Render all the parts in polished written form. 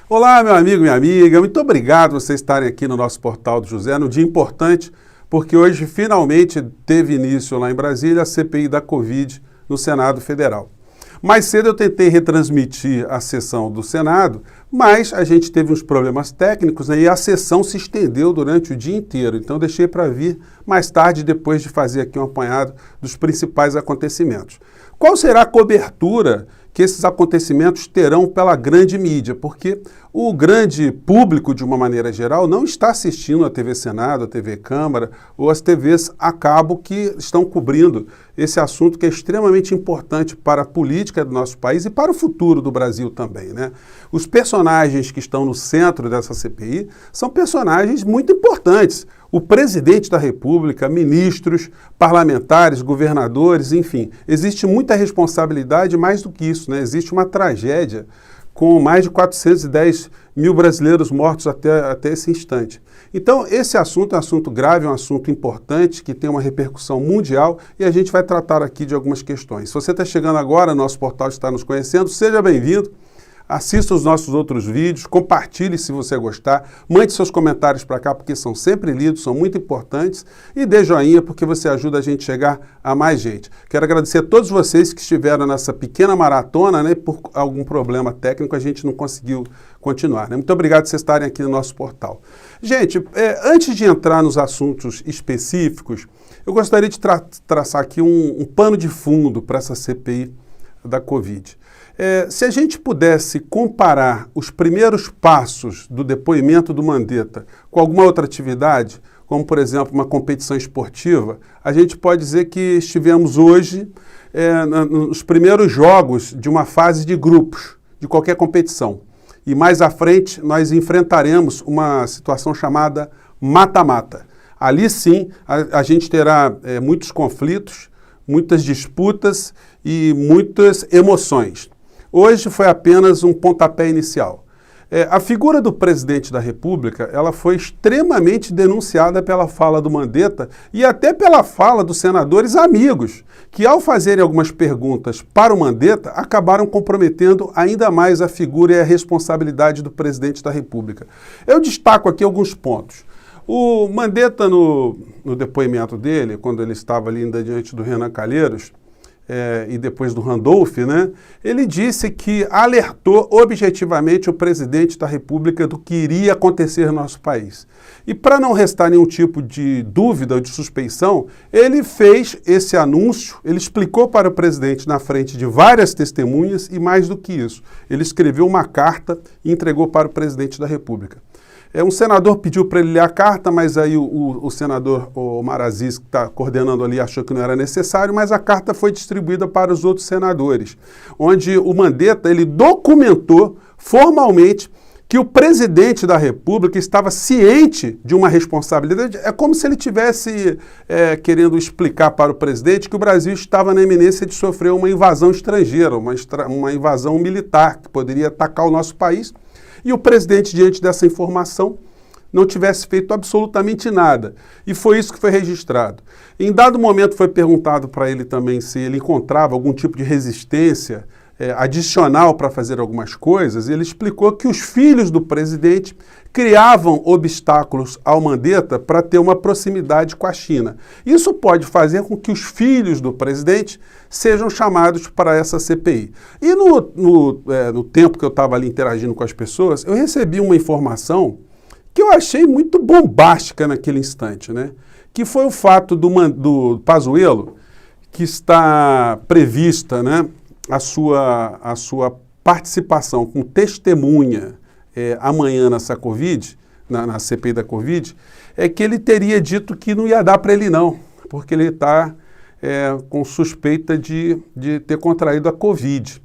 Olá, meu amigo, minha amiga, muito obrigado por vocês estarem aqui no nosso Portal do José, num dia importante, porque hoje finalmente teve início lá em Brasília a CPI da Covid no Senado Federal. Mais cedo eu tentei retransmitir a sessão do Senado, mas a gente teve uns problemas técnicos, né, e a sessão se estendeu durante o dia inteiro, então eu deixei para vir mais tarde, depois de fazer aqui um apanhado dos principais acontecimentos. Qual será a cobertura que esses acontecimentos terão pela grande mídia? Porque o grande público, de uma maneira geral, não está assistindo a TV Senado, a TV Câmara ou as TVs a cabo que estão cobrindo esse assunto que é extremamente importante para a política do nosso país e para o futuro do Brasil também, né? Os personagens que estão no centro dessa CPI são personagens muito importantes. O presidente da República, ministros, parlamentares, governadores, enfim, existe muita responsabilidade, mais do que isso, né? Existe uma tragédia com mais de 410 mil brasileiros mortos até esse instante. Então, esse assunto é um assunto grave, é um assunto importante, que tem uma repercussão mundial e a gente vai tratar aqui de algumas questões. Se você está chegando agora, nosso portal está nos conhecendo, seja bem-vindo. Assista os nossos outros vídeos, compartilhe se você gostar, mande seus comentários para cá porque são sempre lidos, são muito importantes e dê joinha porque você ajuda a gente a chegar a mais gente. Quero agradecer a todos vocês que estiveram nessa pequena maratona, né? Por algum problema técnico a gente não conseguiu continuar, né? Muito obrigado por vocês estarem aqui no nosso portal. Gente, antes de entrar nos assuntos específicos, eu gostaria de traçar aqui um pano de fundo para essa CPI da Covid. Se a gente pudesse comparar os primeiros passos do depoimento do Mandetta com alguma outra atividade, como, por exemplo, uma competição esportiva, a gente pode dizer que estivemos hoje nos primeiros jogos de uma fase de grupos, de qualquer competição. E mais à frente nós enfrentaremos uma situação chamada mata-mata. Ali sim a gente terá muitos conflitos, muitas disputas e muitas emoções. Hoje foi apenas um pontapé inicial. A figura do presidente da República, ela foi extremamente denunciada pela fala do Mandetta e até pela fala dos senadores amigos, que ao fazerem algumas perguntas para o Mandetta, acabaram comprometendo ainda mais a figura e a responsabilidade do presidente da República. Eu destaco aqui alguns pontos. O Mandetta, no depoimento dele, quando ele estava ali ainda diante do Renan Calheiros, e depois do Randolph, né, ele disse que alertou objetivamente o presidente da República do que iria acontecer no nosso país. E para não restar nenhum tipo de dúvida ou de suspeição, ele fez esse anúncio, ele explicou para o presidente na frente de várias testemunhas e mais do que isso, ele escreveu uma carta e entregou para o presidente da República. Um senador pediu para ele ler a carta, mas aí o senador Omar Aziz, que está coordenando ali, achou que não era necessário, mas a carta foi distribuída para os outros senadores, onde o Mandetta ele documentou formalmente que o presidente da República estava ciente de uma responsabilidade. É como se ele estivesse querendo explicar para o presidente que o Brasil estava na iminência de sofrer uma invasão estrangeira, uma invasão militar que poderia atacar o nosso país. E o presidente, diante dessa informação, não tivesse feito absolutamente nada. E foi isso que foi registrado. Em dado momento foi perguntado para ele também se ele encontrava algum tipo de resistência adicional para fazer algumas coisas. Ele explicou que os filhos do presidente criavam obstáculos ao Mandetta para ter uma proximidade com a China. Isso pode fazer com que os filhos do presidente sejam chamados para essa CPI. E no tempo que eu estava ali interagindo com as pessoas, eu recebi uma informação que eu achei muito bombástica naquele instante, né? Que foi o fato do Pazuello, que está prevista, né, a sua participação com testemunha amanhã nessa Covid, na CPI da Covid, que ele teria dito que não ia dar para ele não, porque ele está com suspeita de ter contraído a Covid.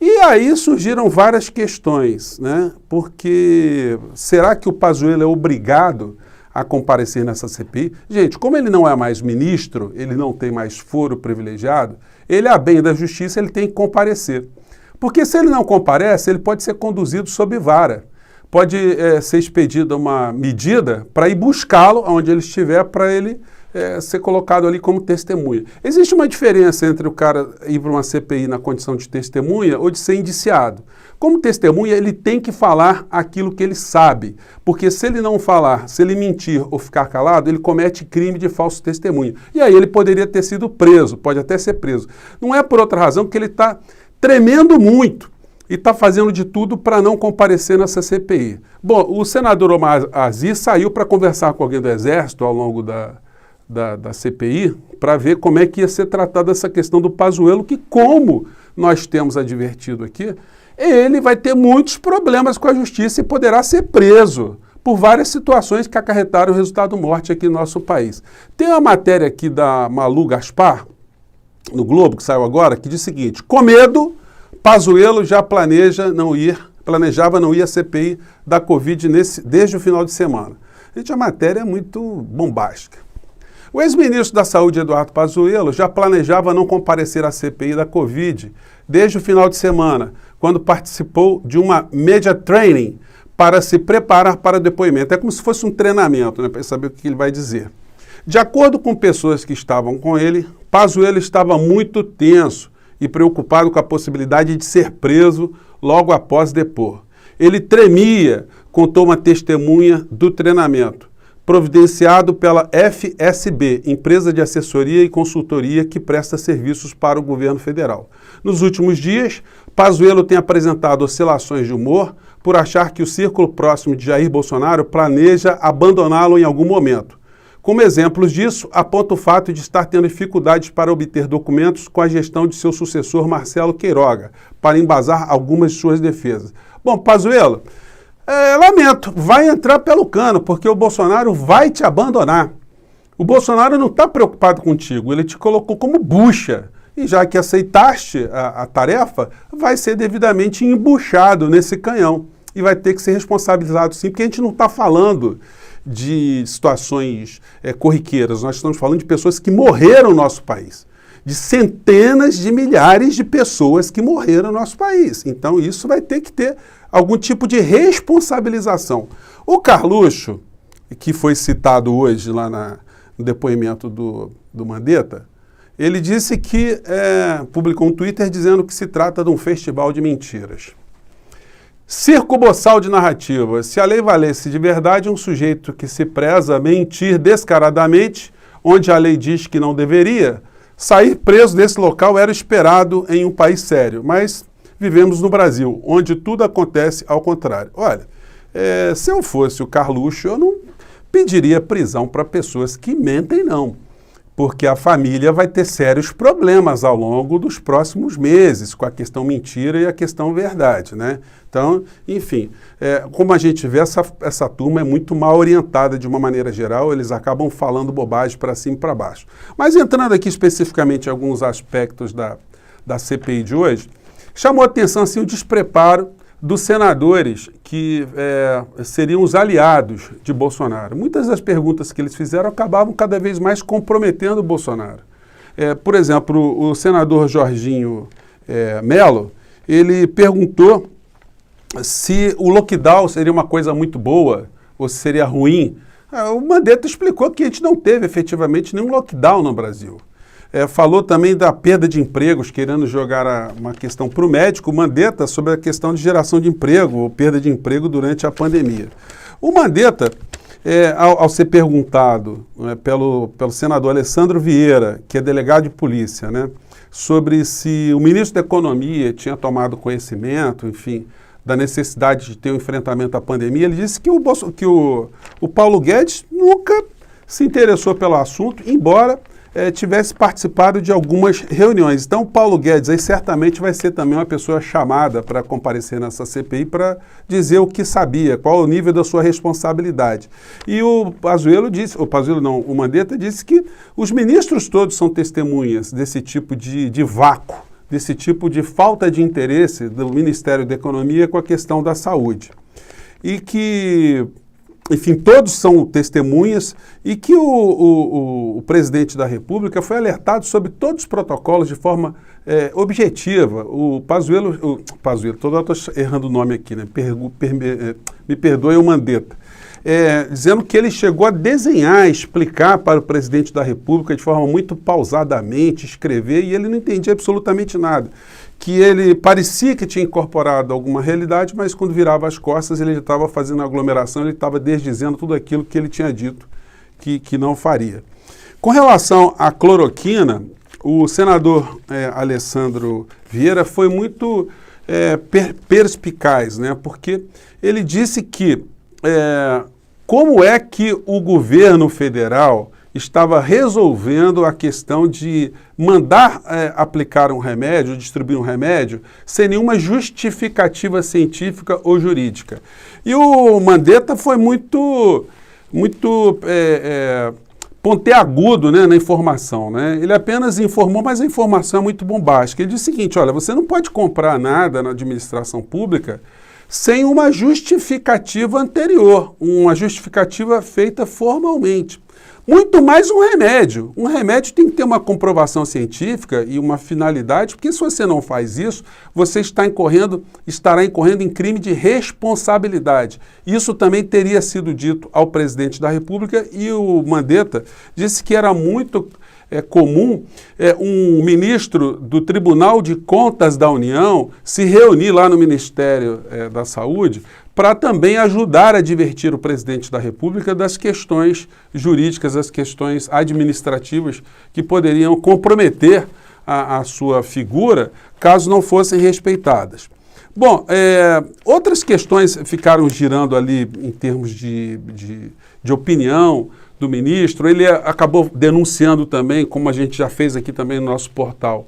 E aí surgiram várias questões, né? Porque será que o Pazuello é obrigado a comparecer nessa CPI? Gente, como ele não é mais ministro, ele não tem mais foro privilegiado, ele, a bem da justiça, ele tem que comparecer. Porque se ele não comparece, ele pode ser conduzido sob vara. Pode ser expedida uma medida para ir buscá-lo onde ele estiver, para ele ser colocado ali como testemunha. Existe uma diferença entre o cara ir para uma CPI na condição de testemunha ou de ser indiciado. Como testemunha, ele tem que falar aquilo que ele sabe, porque se ele não falar, se ele mentir ou ficar calado, ele comete crime de falso testemunho. E aí ele poderia ter sido preso, pode até ser preso. Não é por outra razão que ele está tremendo muito e está fazendo de tudo para não comparecer nessa CPI. Bom, o senador Omar Aziz saiu para conversar com alguém do Exército ao longo da CPI para ver como é que ia ser tratada essa questão do Pazuello, que, como nós temos advertido aqui, ele vai ter muitos problemas com a justiça e poderá ser preso por várias situações que acarretaram o resultado morte aqui no nosso país. Tem uma matéria aqui da Malu Gaspar, no Globo, que saiu agora, que diz o seguinte: com medo, Pazuello já planejava não ir à CPI da Covid desde o final de semana. Gente, a matéria é muito bombástica. O ex-ministro da Saúde, Eduardo Pazuello, já planejava não comparecer à CPI da Covid desde o final de semana, quando participou de uma media training para se preparar para o depoimento. É como se fosse um treinamento, né, para saber o que ele vai dizer. De acordo com pessoas que estavam com ele, Pazuello estava muito tenso e preocupado com a possibilidade de ser preso logo após depor. Ele tremia, contou uma testemunha do treinamento, providenciado pela FSB, empresa de assessoria e consultoria que presta serviços para o governo federal. Nos últimos dias, Pazuello tem apresentado oscilações de humor por achar que o círculo próximo de Jair Bolsonaro planeja abandoná-lo em algum momento. Como exemplos disso, aponta o fato de estar tendo dificuldades para obter documentos com a gestão de seu sucessor Marcelo Queiroga, para embasar algumas de suas defesas. Bom, Pazuello, lamento, vai entrar pelo cano, porque o Bolsonaro vai te abandonar. O Bolsonaro não está preocupado contigo, ele te colocou como bucha. E já que aceitaste a tarefa, vai ser devidamente embuchado nesse canhão. E vai ter que ser responsabilizado sim, porque a gente não está falando de situações corriqueiras, nós estamos falando de pessoas que morreram no nosso país. De centenas de milhares de pessoas que morreram no nosso país. Então isso vai ter que ter algum tipo de responsabilização. O Carluxo, que foi citado hoje lá no depoimento do Mandetta, ele disse que publicou um Twitter dizendo que se trata de um festival de mentiras. Circo boçal de narrativa. Se a lei valesse de verdade, um sujeito que se preza mentir descaradamente, onde a lei diz que não deveria, sair preso desse local era esperado em um país sério. Mas vivemos no Brasil, onde tudo acontece ao contrário. Olha, se eu fosse o Carluxo, eu não pediria prisão para pessoas que mentem, não. Porque a família vai ter sérios problemas ao longo dos próximos meses com a questão mentira e a questão verdade, né? Então, enfim, como a gente vê, essa turma é muito mal orientada de uma maneira geral, eles acabam falando bobagem para cima e para baixo. Mas entrando aqui especificamente em alguns aspectos da CPI de hoje, chamou a atenção assim, o despreparo dos senadores que seriam os aliados de Bolsonaro. Muitas das perguntas que eles fizeram acabavam cada vez mais comprometendo o Bolsonaro. Por exemplo, o senador Jorginho Melo, ele perguntou se o lockdown seria uma coisa muito boa ou se seria ruim. O Mandetta explicou que a gente não teve efetivamente nenhum lockdown no Brasil. Falou também da perda de empregos, querendo jogar uma questão para o médico, o Mandetta, sobre a questão de geração de emprego, ou perda de emprego durante a pandemia. O Mandetta, ao ser perguntado pelo senador Alessandro Vieira, que é delegado de polícia, né, sobre se o ministro da Economia tinha tomado conhecimento, enfim, da necessidade de ter um enfrentamento à pandemia, ele disse que o Paulo Guedes nunca se interessou pelo assunto, embora tivesse participado de algumas reuniões. Então, o Paulo Guedes aí certamente vai ser também uma pessoa chamada para comparecer nessa CPI para dizer o que sabia, qual o nível da sua responsabilidade. E o Mandetta disse que os ministros todos são testemunhas desse tipo de vácuo, desse tipo de falta de interesse do Ministério da Economia com a questão da saúde. E que, enfim, todos são testemunhas e que o presidente da República foi alertado sobre todos os protocolos de forma objetiva. O Pazuello, toda hora estou errando o nome aqui, né? Me perdoe, o Mandetta. dizendo que ele chegou a desenhar, explicar para o presidente da República de forma muito pausadamente, escrever, e ele não entendia absolutamente nada. Que ele parecia que tinha incorporado alguma realidade, mas quando virava as costas ele estava fazendo aglomeração, ele estava desdizendo tudo aquilo que ele tinha dito que não faria. Com relação à cloroquina, o senador Alessandro Vieira foi muito perspicaz, né? Porque ele disse que como é que o governo federal estava resolvendo a questão de mandar aplicar um remédio, distribuir um remédio, sem nenhuma justificativa científica ou jurídica. E o Mandetta foi muito pontiagudo, né, na informação, né? Ele apenas informou, mas a informação é muito bombástica. Ele disse o seguinte: olha, você não pode comprar nada na administração pública sem uma justificativa anterior, uma justificativa feita formalmente. Muito mais um remédio. Um remédio tem que ter uma comprovação científica e uma finalidade, porque se você não faz isso, você estará incorrendo em crime de responsabilidade. Isso também teria sido dito ao presidente da República, e o Mandetta disse que era muito comum um ministro do Tribunal de Contas da União se reunir lá no Ministério da Saúde para também ajudar a divertir o presidente da República das questões jurídicas, das questões administrativas que poderiam comprometer a sua figura caso não fossem respeitadas. Bom, outras questões ficaram girando ali em termos de opinião do ministro. Ele acabou denunciando também, como a gente já fez aqui também no nosso portal,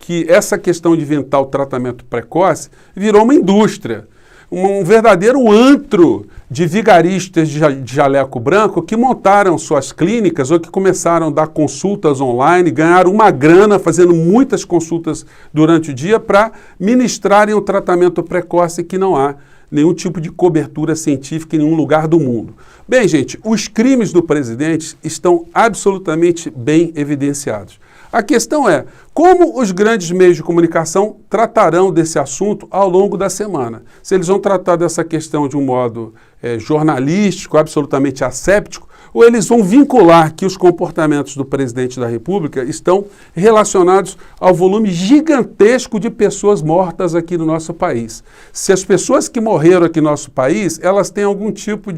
que essa questão de inventar o tratamento precoce virou uma indústria, um verdadeiro antro de vigaristas de jaleco branco que montaram suas clínicas ou que começaram a dar consultas online, ganharam uma grana fazendo muitas consultas durante o dia para ministrarem o tratamento precoce que não há nenhum tipo de cobertura científica em nenhum lugar do mundo. Bem, gente, os crimes do presidente estão absolutamente bem evidenciados. A questão é como os grandes meios de comunicação tratarão desse assunto ao longo da semana. Se eles vão tratar dessa questão de um modo jornalístico, absolutamente asséptico, ou eles vão vincular que os comportamentos do presidente da República estão relacionados ao volume gigantesco de pessoas mortas aqui no nosso país. Se as pessoas que morreram aqui no nosso país, elas têm algum tipo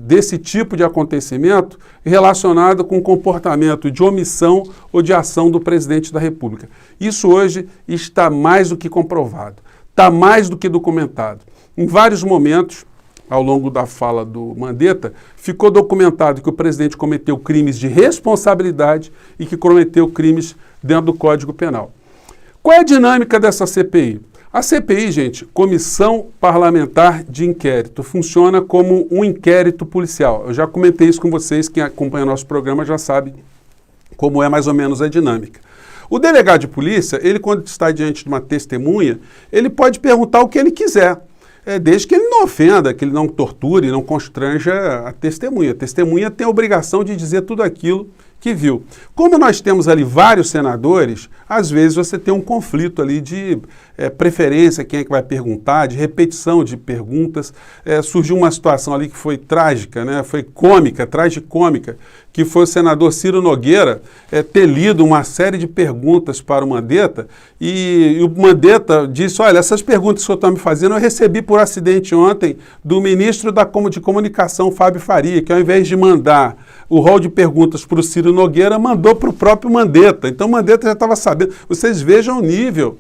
desse tipo de acontecimento relacionado com o comportamento de omissão ou de ação do presidente da República. Isso hoje está mais do que comprovado, está mais do que documentado. Em vários momentos, ao longo da fala do Mandetta, ficou documentado que o presidente cometeu crimes de responsabilidade e que cometeu crimes dentro do Código Penal. Qual é a dinâmica dessa CPI? A CPI, gente, Comissão Parlamentar de Inquérito, funciona como um inquérito policial. Eu já comentei isso com vocês, quem acompanha nosso programa já sabe como é mais ou menos a dinâmica. O delegado de polícia, ele quando está diante de uma testemunha, ele pode perguntar o que ele quiser, desde que ele não ofenda, que ele não torture, não constranja a testemunha. A testemunha tem a obrigação de dizer tudo aquilo que viu. Como nós temos ali vários senadores, às vezes você tem um conflito ali de preferência, quem é que vai perguntar, de repetição de perguntas. Surgiu uma situação ali que foi trágica, né? Foi cômica, tragicômica, que foi o senador Ciro Nogueira ter lido uma série de perguntas para o Mandetta e o Mandetta disse: olha, essas perguntas que o senhor está me fazendo eu recebi por acidente ontem do ministro de Comunicação, Fábio Faria, que ao invés de mandar o rol de perguntas para o Ciro Nogueira, mandou para o próprio Mandetta. Então o Mandetta já estava sabendo. Vocês vejam o nível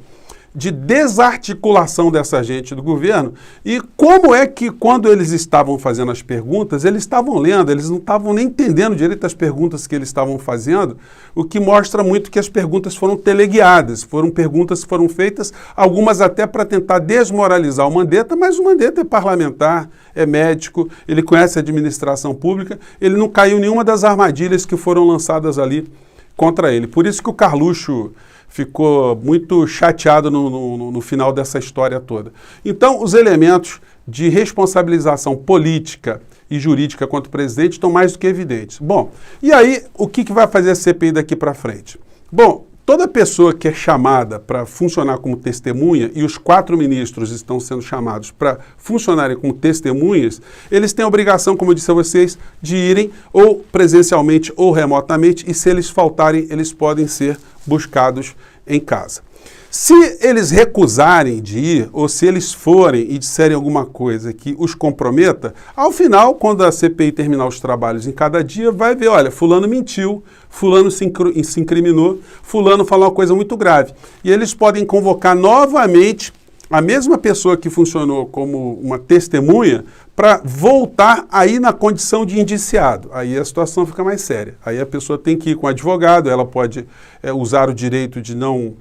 de desarticulação dessa gente do governo e como é que quando eles estavam fazendo as perguntas, eles estavam lendo, eles não estavam nem entendendo direito as perguntas que eles estavam fazendo, o que mostra muito que as perguntas foram teleguiadas, foram perguntas que foram feitas, algumas até para tentar desmoralizar o Mandetta, mas o Mandetta é parlamentar, é médico, ele conhece a administração pública, ele não caiu em nenhuma das armadilhas que foram lançadas ali contra ele. Por isso que o Carluxo ficou muito chateado no final dessa história toda. Então, os elementos de responsabilização política e jurídica contra o presidente estão mais do que evidentes. Bom, e aí, o que vai fazer a CPI daqui para frente? Bom, toda pessoa que é chamada para funcionar como testemunha, e os 4 ministros estão sendo chamados para funcionarem como testemunhas, eles têm a obrigação, como eu disse a vocês, de irem ou presencialmente ou remotamente, e se eles faltarem, eles podem ser buscados em casa. Se eles recusarem de ir, ou se eles forem e disserem alguma coisa que os comprometa, ao final, quando a CPI terminar os trabalhos em cada dia, vai ver, olha, fulano mentiu, fulano se incriminou, fulano falou uma coisa muito grave. E eles podem convocar novamente a mesma pessoa que funcionou como uma testemunha para voltar aí na condição de indiciado. Aí a situação fica mais séria. Aí a pessoa tem que ir com o advogado, ela pode usar o direito de não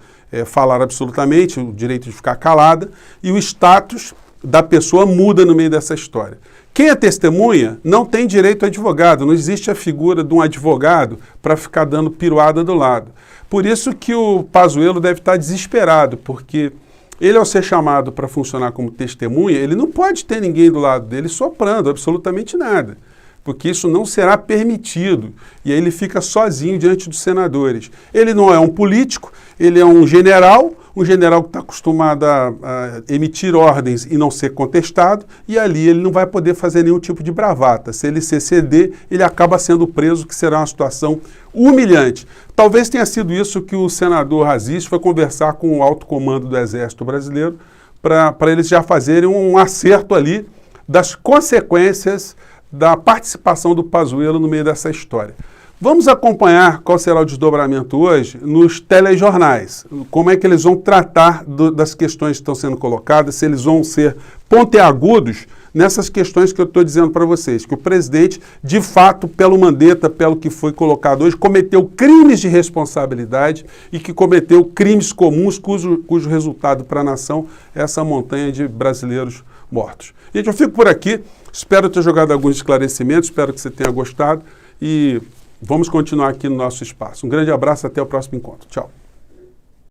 falar absolutamente, o direito de ficar calada, e o status da pessoa muda no meio dessa história. Quem é testemunha não tem direito a advogado, não existe a figura de um advogado para ficar dando piruada do lado. Por isso que o Pazuello deve estar desesperado, porque ele, ao ser chamado para funcionar como testemunha, ele não pode ter ninguém do lado dele soprando absolutamente nada, porque isso não será permitido, e aí ele fica sozinho diante dos senadores. Ele não é um político, ele é um general que está acostumado a emitir ordens e não ser contestado, e ali ele não vai poder fazer nenhum tipo de bravata. Se ele se exceder, ele acaba sendo preso, que será uma situação humilhante. Talvez tenha sido isso que o senador Aziz foi conversar com o alto comando do Exército Brasileiro, para eles já fazerem um acerto ali das consequências da participação do Pazuello no meio dessa história. Vamos acompanhar qual será o desdobramento hoje nos telejornais. Como é que eles vão tratar das questões que estão sendo colocadas, se eles vão ser pontiagudos nessas questões que eu estou dizendo para vocês. Que o presidente, de fato, pelo Mandetta, pelo que foi colocado hoje, cometeu crimes de responsabilidade e que cometeu crimes comuns cujo resultado para a nação é essa montanha de brasileiros mortos. Gente, eu fico por aqui. Espero ter jogado alguns esclarecimentos, espero que você tenha gostado e vamos continuar aqui no nosso espaço. Um grande abraço, até o próximo encontro. Tchau.